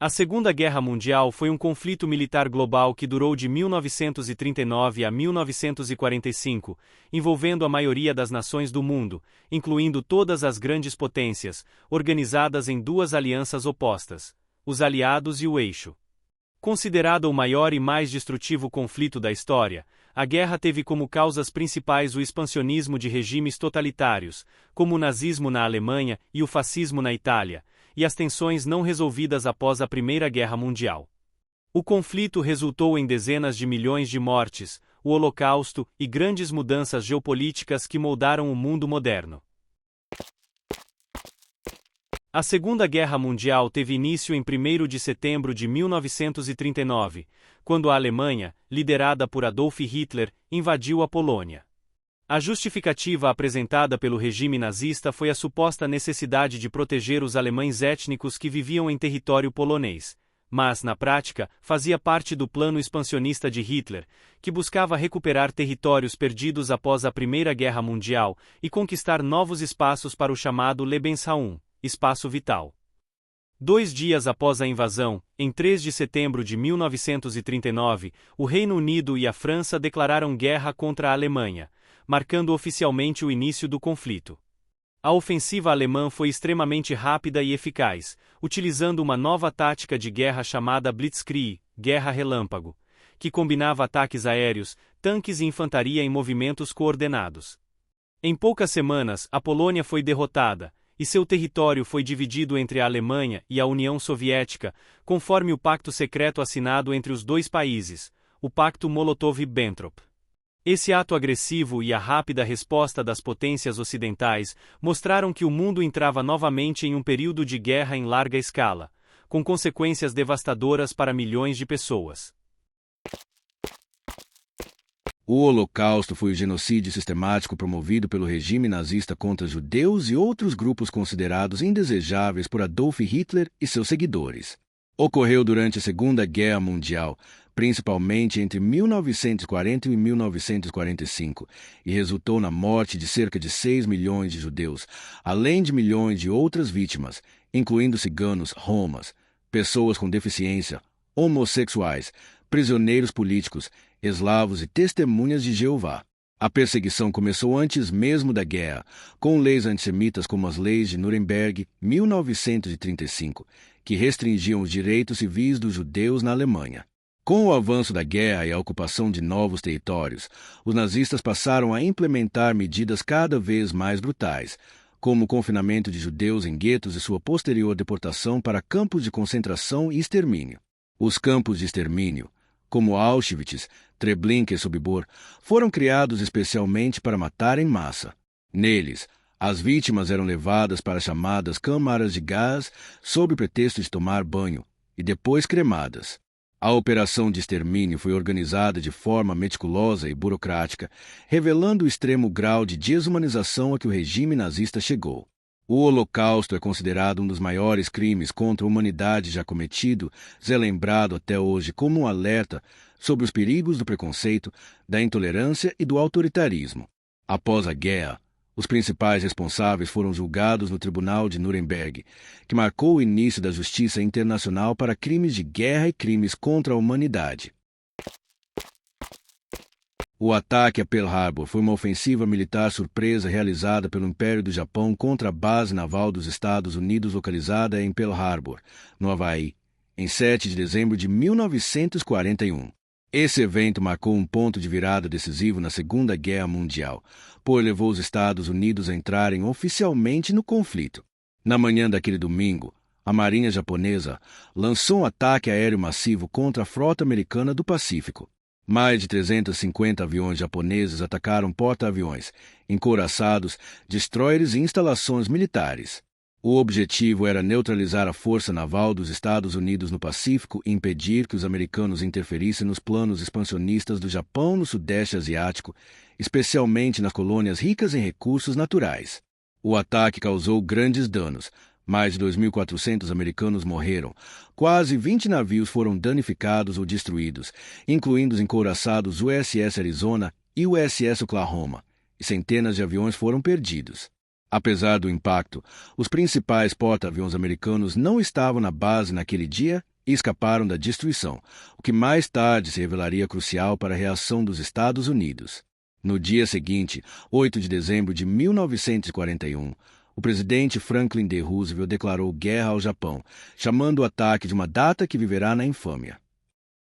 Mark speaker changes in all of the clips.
Speaker 1: A Segunda Guerra Mundial foi um conflito militar global que durou de 1939 a 1945, envolvendo a maioria das nações do mundo, incluindo todas as grandes potências, organizadas em duas alianças opostas, os Aliados e o Eixo. Considerado o maior e mais destrutivo conflito da história, a guerra teve como causas principais o expansionismo de regimes totalitários, como o nazismo na Alemanha e o fascismo na Itália, e as tensões não resolvidas após a Primeira Guerra Mundial. O conflito resultou em dezenas de milhões de mortes, o Holocausto e grandes mudanças geopolíticas que moldaram o mundo moderno. A Segunda Guerra Mundial teve início em 1º de setembro de 1939, quando a Alemanha, liderada por Adolf Hitler, invadiu a Polônia. A justificativa apresentada pelo regime nazista foi a suposta necessidade de proteger os alemães étnicos que viviam em território polonês, mas, na prática, fazia parte do plano expansionista de Hitler, que buscava recuperar territórios perdidos após a Primeira Guerra Mundial e conquistar novos espaços para o chamado Lebensraum, espaço vital. 2 dias após a invasão, em 3 de setembro de 1939, o Reino Unido e a França declararam guerra contra a Alemanha, marcando oficialmente o início do conflito. A ofensiva alemã foi extremamente rápida e eficaz, utilizando uma nova tática de guerra chamada Blitzkrieg, guerra relâmpago, que combinava ataques aéreos, tanques e infantaria em movimentos coordenados. Em poucas semanas, a Polônia foi derrotada, e seu território foi dividido entre a Alemanha e a União Soviética, conforme o pacto secreto assinado entre os dois países, o Pacto Molotov-Ribbentrop. Esse ato agressivo e a rápida resposta das potências ocidentais mostraram que o mundo entrava novamente em um período de guerra em larga escala, com consequências devastadoras para milhões de pessoas.
Speaker 2: O Holocausto foi o genocídio sistemático promovido pelo regime nazista contra judeus e outros grupos considerados indesejáveis por Adolf Hitler e seus seguidores. Ocorreu durante a Segunda Guerra Mundial, principalmente entre 1940 e 1945, e resultou na morte de cerca de 6 milhões de judeus, além de milhões de outras vítimas, incluindo ciganos, romas, pessoas com deficiência, homossexuais, prisioneiros políticos, eslavos e testemunhas de Jeová. A perseguição começou antes mesmo da guerra, com leis antissemitas como as leis de Nuremberg, 1935, que restringiam os direitos civis dos judeus na Alemanha. Com o avanço da guerra e a ocupação de novos territórios, os nazistas passaram a implementar medidas cada vez mais brutais, como o confinamento de judeus em guetos e sua posterior deportação para campos de concentração e extermínio. Os campos de extermínio, como Auschwitz, Treblinka e Sobibor, foram criados especialmente para matar em massa. Neles, as vítimas eram levadas para chamadas câmaras de gás sob o pretexto de tomar banho, e depois cremadas. A operação de extermínio foi organizada de forma meticulosa e burocrática, revelando o extremo grau de desumanização a que o regime nazista chegou. O Holocausto é considerado um dos maiores crimes contra a humanidade já cometido, é lembrado até hoje como um alerta sobre os perigos do preconceito, da intolerância e do autoritarismo. Após a guerra, os principais responsáveis foram julgados no Tribunal de Nuremberg, que marcou o início da justiça internacional para crimes de guerra e crimes contra a humanidade. O ataque a Pearl Harbor foi uma ofensiva militar surpresa realizada pelo Império do Japão contra a base naval dos Estados Unidos localizada em Pearl Harbor, no Havaí, em 7 de dezembro de 1941. Esse evento marcou um ponto de virada decisivo na Segunda Guerra Mundial, pois levou os Estados Unidos a entrarem oficialmente no conflito. Na manhã daquele domingo, a Marinha japonesa lançou um ataque aéreo massivo contra a frota americana do Pacífico. Mais de 350 aviões japoneses atacaram porta-aviões, encouraçados, destroyers e instalações militares. O objetivo era neutralizar a força naval dos Estados Unidos no Pacífico e impedir que os americanos interferissem nos planos expansionistas do Japão no Sudeste Asiático, especialmente nas colônias ricas em recursos naturais. O ataque causou grandes danos. Mais de 2.400 americanos morreram. Quase 20 navios foram danificados ou destruídos, incluindo os encouraçados USS Arizona e USS Oklahoma, e centenas de aviões foram perdidos. Apesar do impacto, os principais porta-aviões americanos não estavam na base naquele dia e escaparam da destruição, o que mais tarde se revelaria crucial para a reação dos Estados Unidos. No dia seguinte, 8 de dezembro de 1941, o presidente Franklin D. Roosevelt declarou guerra ao Japão, chamando o ataque de uma data que viverá na infâmia.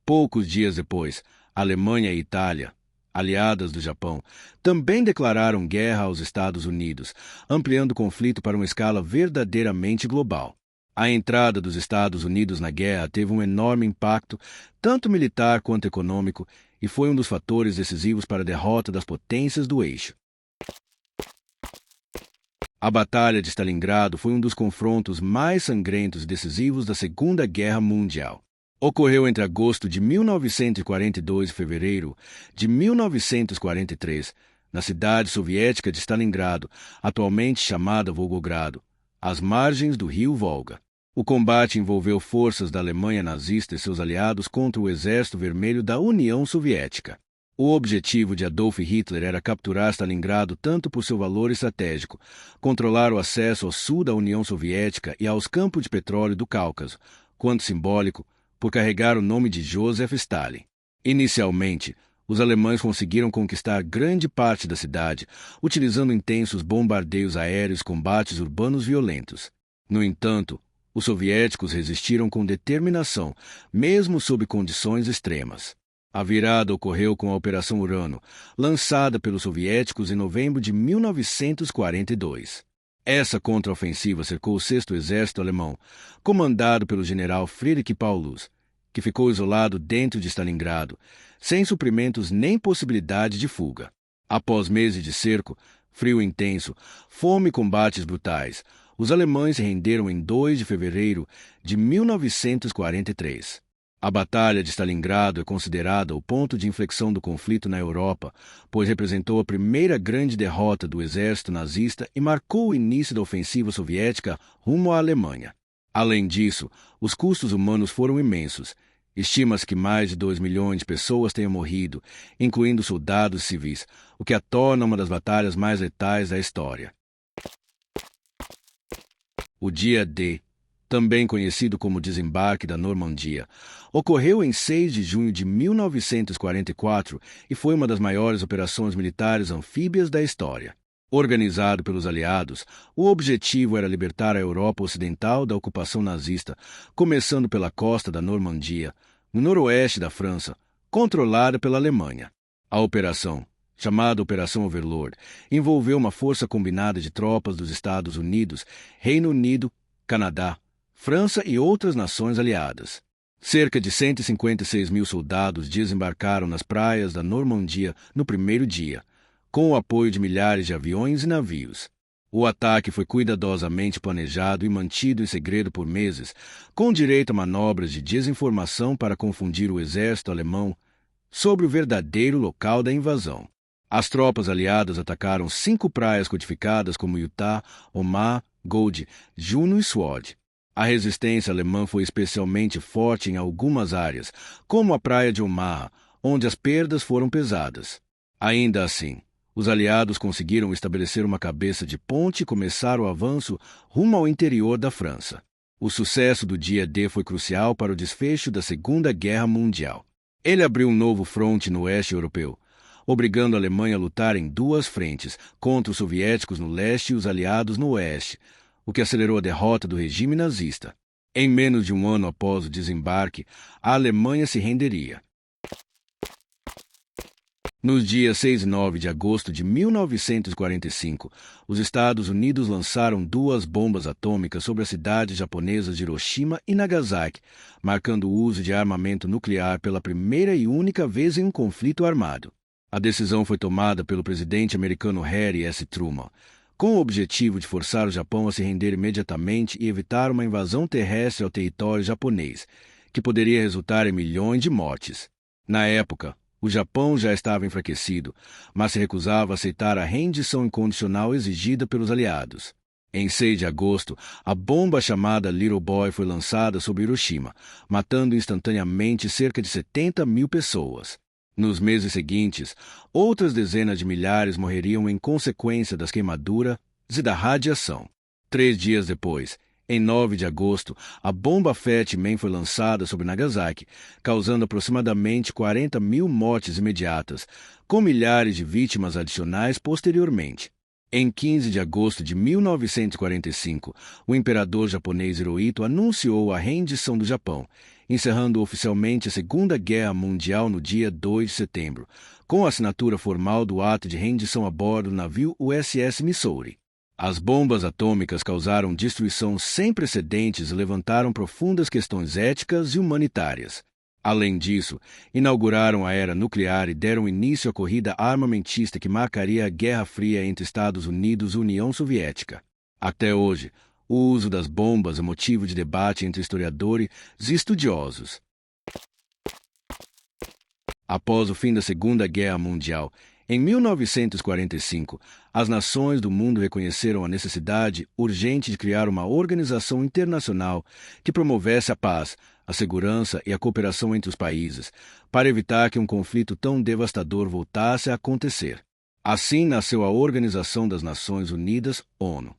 Speaker 2: Poucos dias depois, a Alemanha e a Itália, aliadas do Japão, também declararam guerra aos Estados Unidos, ampliando o conflito para uma escala verdadeiramente global. A entrada dos Estados Unidos na guerra teve um enorme impacto, tanto militar quanto econômico, e foi um dos fatores decisivos para a derrota das potências do eixo. A Batalha de Stalingrado foi um dos confrontos mais sangrentos e decisivos da Segunda Guerra Mundial. Ocorreu entre agosto de 1942 e fevereiro de 1943, na cidade soviética de Stalingrado, atualmente chamada Volgogrado, às margens do rio Volga. O combate envolveu forças da Alemanha nazista e seus aliados contra o Exército Vermelho da União Soviética. O objetivo de Adolf Hitler era capturar Stalingrado tanto por seu valor estratégico, controlar o acesso ao sul da União Soviética e aos campos de petróleo do Cáucaso, quanto simbólico, por carregar o nome de Joseph Stalin. Inicialmente, os alemães conseguiram conquistar grande parte da cidade, utilizando intensos bombardeios aéreos e combates urbanos violentos. No entanto, os soviéticos resistiram com determinação, mesmo sob condições extremas. A virada ocorreu com a Operação Urano, lançada pelos soviéticos em novembro de 1942. Essa contraofensiva cercou o 6º Exército Alemão, comandado pelo general Friedrich Paulus, que ficou isolado dentro de Stalingrado, sem suprimentos nem possibilidade de fuga. Após meses de cerco, frio intenso, fome e combates brutais, os alemães se renderam em 2 de fevereiro de 1943. A Batalha de Stalingrado é considerada o ponto de inflexão do conflito na Europa, pois representou a primeira grande derrota do exército nazista e marcou o início da ofensiva soviética rumo à Alemanha. Além disso, os custos humanos foram imensos. Estima-se que mais de 2 milhões de pessoas tenham morrido, incluindo soldados civis, o que a torna uma das batalhas mais letais da história. O Dia D, também conhecido como Desembarque da Normandia, ocorreu em 6 de junho de 1944 e foi uma das maiores operações militares anfíbias da história. Organizado pelos aliados, o objetivo era libertar a Europa Ocidental da ocupação nazista, começando pela costa da Normandia, no noroeste da França, controlada pela Alemanha. A operação, chamada Operação Overlord, envolveu uma força combinada de tropas dos Estados Unidos, Reino Unido, Canadá, França e outras nações aliadas. Cerca de 156 mil soldados desembarcaram nas praias da Normandia no primeiro dia, com o apoio de milhares de aviões e navios. O ataque foi cuidadosamente planejado e mantido em segredo por meses, com direito a manobras de desinformação para confundir o exército alemão sobre o verdadeiro local da invasão. As tropas aliadas atacaram 5 praias codificadas como Utah, Omaha, Gold, Juno e Sword. A resistência alemã foi especialmente forte em algumas áreas, como a praia de Omaha, onde as perdas foram pesadas. Ainda assim, os aliados conseguiram estabelecer uma cabeça de ponte e começar o avanço rumo ao interior da França. O sucesso do Dia D foi crucial para o desfecho da Segunda Guerra Mundial. Ele abriu um novo fronte no oeste europeu, obrigando a Alemanha a lutar em 2 frentes, contra os soviéticos no leste e os aliados no oeste, o que acelerou a derrota do regime nazista. Em menos de um ano após o desembarque, a Alemanha se renderia. Nos dias 6 e 9 de agosto de 1945, os Estados Unidos lançaram 2 bombas atômicas sobre as cidades japonesas de Hiroshima e Nagasaki, marcando o uso de armamento nuclear pela primeira e única vez em um conflito armado. A decisão foi tomada pelo presidente americano Harry S. Truman, com o objetivo de forçar o Japão a se render imediatamente e evitar uma invasão terrestre ao território japonês, que poderia resultar em milhões de mortes. Na época, o Japão já estava enfraquecido, mas se recusava a aceitar a rendição incondicional exigida pelos aliados. Em 6 de agosto, a bomba chamada Little Boy foi lançada sobre Hiroshima, matando instantaneamente cerca de 70 mil pessoas. Nos meses seguintes, outras dezenas de milhares morreriam em consequência das queimaduras e da radiação. 3 dias depois, Em 9 de agosto, a bomba Fat Man foi lançada sobre Nagasaki, causando aproximadamente 40 mil mortes imediatas, com milhares de vítimas adicionais posteriormente. Em 15 de agosto de 1945, o imperador japonês Hirohito anunciou a rendição do Japão, encerrando oficialmente a Segunda Guerra Mundial no dia 2 de setembro, com a assinatura formal do ato de rendição a bordo do navio USS Missouri. As bombas atômicas causaram destruição sem precedentes e levantaram profundas questões éticas e humanitárias. Além disso, inauguraram a era nuclear e deram início à corrida armamentista que marcaria a Guerra Fria entre Estados Unidos e União Soviética. Até hoje, o uso das bombas é motivo de debate entre historiadores e estudiosos. Após o fim da Segunda Guerra Mundial, em 1945, as nações do mundo reconheceram a necessidade urgente de criar uma organização internacional que promovesse a paz, a segurança e a cooperação entre os países, para evitar que um conflito tão devastador voltasse a acontecer. Assim nasceu a Organização das Nações Unidas, ONU.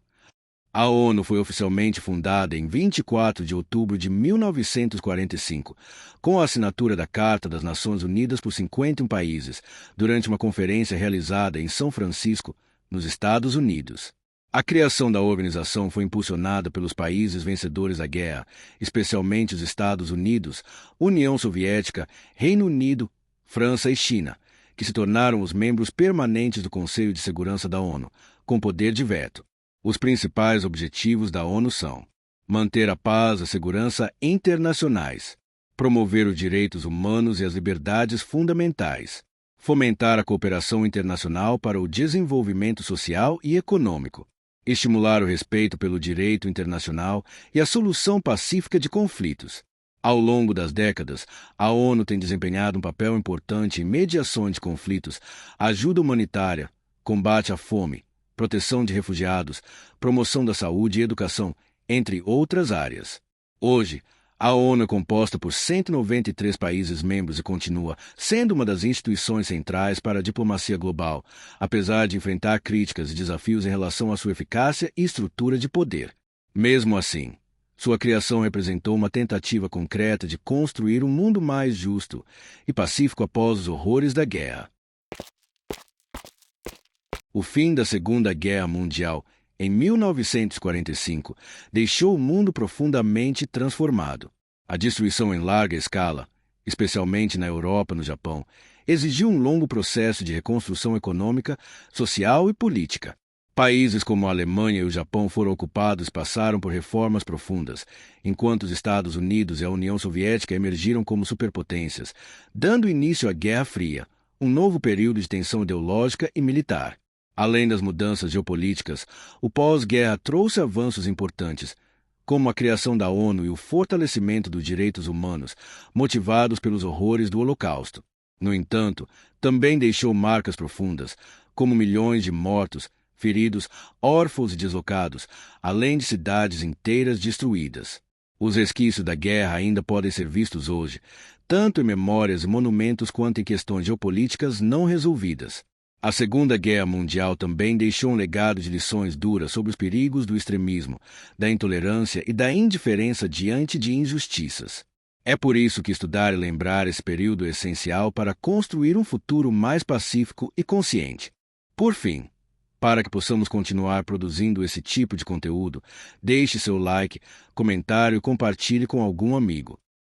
Speaker 2: A ONU foi oficialmente fundada em 24 de outubro de 1945, com a assinatura da Carta das Nações Unidas por 51 países, durante uma conferência realizada em São Francisco, nos Estados Unidos. A criação da organização foi impulsionada pelos países vencedores da guerra, especialmente os Estados Unidos, União Soviética, Reino Unido, França e China, que se tornaram os membros permanentes do Conselho de Segurança da ONU, com poder de veto. Os principais objetivos da ONU são: manter a paz e a segurança internacionais, promover os direitos humanos e as liberdades fundamentais, fomentar a cooperação internacional para o desenvolvimento social e econômico, estimular o respeito pelo direito internacional e a solução pacífica de conflitos. Ao longo das décadas, a ONU tem desempenhado um papel importante em mediações de conflitos, ajuda humanitária, combate à fome, proteção de refugiados, promoção da saúde e educação, entre outras áreas. Hoje, a ONU é composta por 193 países membros e continua sendo uma das instituições centrais para a diplomacia global, apesar de enfrentar críticas e desafios em relação à sua eficácia e estrutura de poder. Mesmo assim, sua criação representou uma tentativa concreta de construir um mundo mais justo e pacífico após os horrores da guerra. O fim da Segunda Guerra Mundial, em 1945, deixou o mundo profundamente transformado. A destruição em larga escala, especialmente na Europa e no Japão, exigiu um longo processo de reconstrução econômica, social e política. Países como a Alemanha e o Japão foram ocupados e passaram por reformas profundas, enquanto os Estados Unidos e a União Soviética emergiram como superpotências, dando início à Guerra Fria, um novo período de tensão ideológica e militar. Além das mudanças geopolíticas, o pós-guerra trouxe avanços importantes, como a criação da ONU e o fortalecimento dos direitos humanos, motivados pelos horrores do Holocausto. No entanto, também deixou marcas profundas, como milhões de mortos, feridos, órfãos e deslocados, além de cidades inteiras destruídas. Os resquícios da guerra ainda podem ser vistos hoje, tanto em memórias e monumentos quanto em questões geopolíticas não resolvidas. A Segunda Guerra Mundial também deixou um legado de lições duras sobre os perigos do extremismo, da intolerância e da indiferença diante de injustiças. É por isso que estudar e lembrar esse período é essencial para construir um futuro mais pacífico e consciente. Por fim, para que possamos continuar produzindo esse tipo de conteúdo, deixe seu like, comentário e compartilhe com algum amigo.